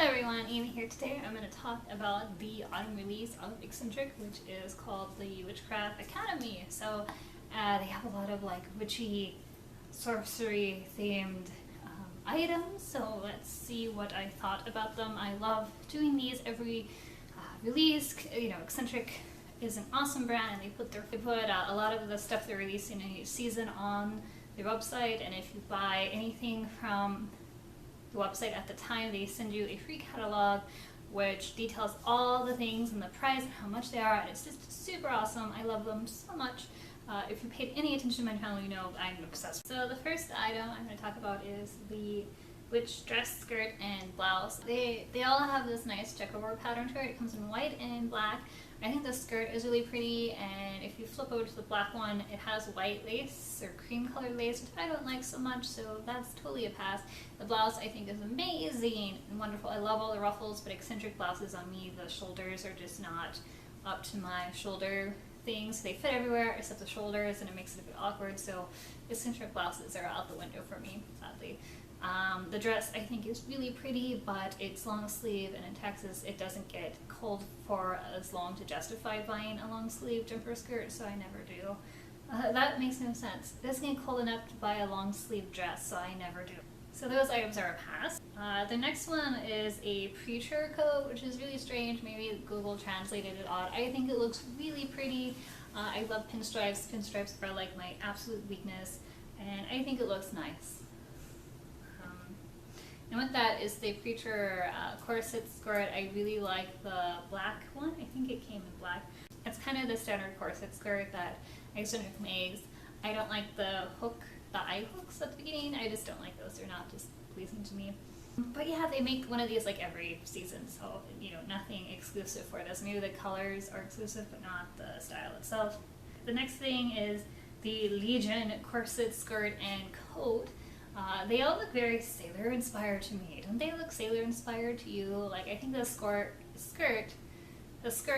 Hello everyone, Amy here. Today I'm going to talk about the autumn release of Excentrique, which is called the Witchcraft Academy. So they have a lot of like witchy, sorcery themed items, so let's see what I thought about them. I love doing these every release. You know, Excentrique is an awesome brand, and they put a lot of the stuff they're releasing in each season on their website, and if you buy anything from the website at the time, they send you a free catalog which details all the things and the price and how much they are, and it's just super awesome. I love them so much. If you paid any attention to my channel, you know I'm obsessed. So the first item I'm going to talk about is the witch dress, skirt, and blouse. They all have this nice checkerboard pattern to it. It comes in white and black. I think the skirt is really pretty, and if you flip over to the black one, it has white lace or cream colored lace, which I don't like so much, so that's totally a pass. The blouse I think is amazing and wonderful. I love all the ruffles, but Excentrique blouses on me, the shoulders are just not up to my shoulder things. They fit everywhere except the shoulders, and it makes it a bit awkward, so Excentrique blouses are out the window for me, sadly. The dress I think is really pretty, but it's long sleeve, and in Texas it doesn't get cold for as long to justify buying a long sleeve jumper skirt, so I never do. That makes no sense. It doesn't get cold enough to buy a long sleeve dress, so I never do. So those items are a pass. The next one is a preacher coat, which is really strange. Maybe Google translated it odd. I think it looks really pretty. I love pinstripes. Pinstripes are like my absolute weakness, and I think it looks nice. And with that is the preacher corset skirt. I really like the black one. I think it came in black. It's kind of the standard corset skirt that Excentrique makes. I don't like the eye hooks at the beginning. I just don't like those. They're not just pleasing to me. But yeah, they make one of these like every season, so you know, nothing exclusive for this. Maybe the colors are exclusive, but not the style itself. The next thing is the Legion corset skirt and coat. They all look very sailor inspired to me. Don't they look sailor inspired to you? Like, I think the skirt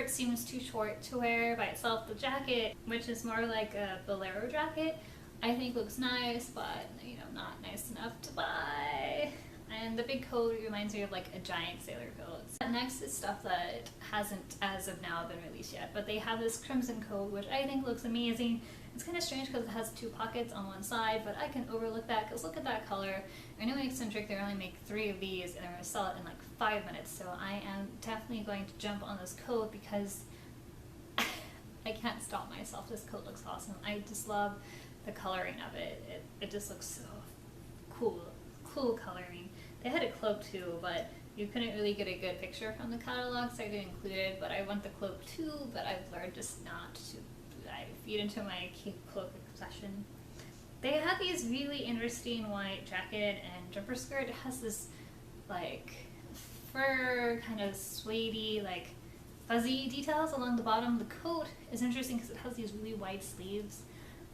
seems too short to wear by itself. The jacket, which is more like a bolero jacket, I think looks nice, but you know, not nice enough to buy. And the big coat reminds me of like a giant sailor coat. Next is stuff that hasn't as of now been released yet, but they have this crimson coat, which I think looks amazing. It's kind of strange because it has two pockets on one side, but I can overlook that because look at that color. I know in Excentrique they only make 3 of these, and they're going to sell it in like 5 minutes, so I am definitely going to jump on this coat because I can't stop myself. This coat looks awesome. I just love the coloring of it. It just looks so cool coloring. They had a cloak too, but you couldn't really get a good picture from the catalog, so I didn't include it, but I want the cloak too, but I've learned just not to feed into my cloak obsession. They have these really interesting white jacket and jumper skirt. It has this like fur kind of suede-y, like fuzzy details along the bottom. The coat is interesting because it has these really wide sleeves,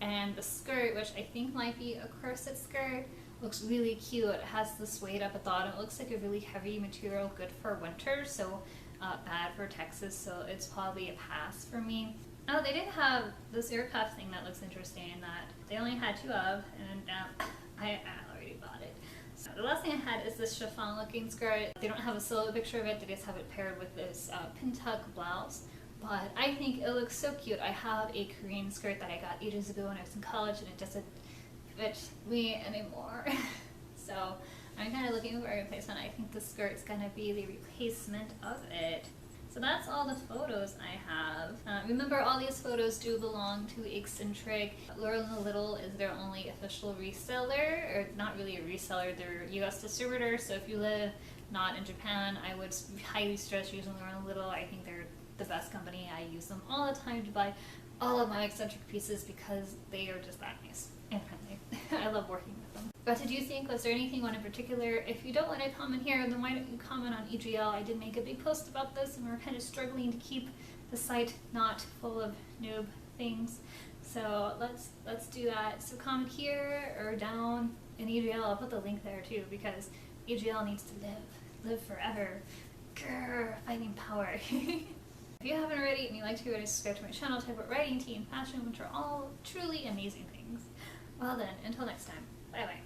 and the skirt, which I think might be a corset skirt, looks really cute. It has the suede up at the bottom. It looks like a really heavy material, good for winter, so bad for Texas, so it's probably a pass for me. Oh, they did have this ear cuff thing that looks interesting that they only had 2 of, and I already bought it. So the last thing I had is this chiffon looking skirt. They don't have a solo picture of it, they just have it paired with this pin tuck blouse, but I think it looks so cute. I have a Korean skirt that I got ages ago when I was in college, and it doesn't fit me anymore. So I'm kind of looking for a replacement. I think the skirt's gonna be the replacement of it. So that's all the photos I have. Remember, all these photos do belong to Excentrique. Laurel and Little is their only official reseller, or not really a reseller, they're a US distributor, so if you live not in Japan, I would highly suggest using Laurel and Little. I think they're the best company. I use them all the time to buy all of my Excentrique pieces because they are just that nice and friendly. I love working with them. What did you think? Was there anything in particular? If you don't want to comment here, then why don't you comment on EGL? I did make a big post about this, and we're kind of struggling to keep the site not full of noob things. So let's do that. So comment here or down in EGL. I'll put the link there too, because EGL needs to live forever. Grrr, finding power. If you haven't already and you'd like to, subscribe to my channel, talk about writing, tea, and fashion, which are all truly amazing things. Well then, until next time, bye bye.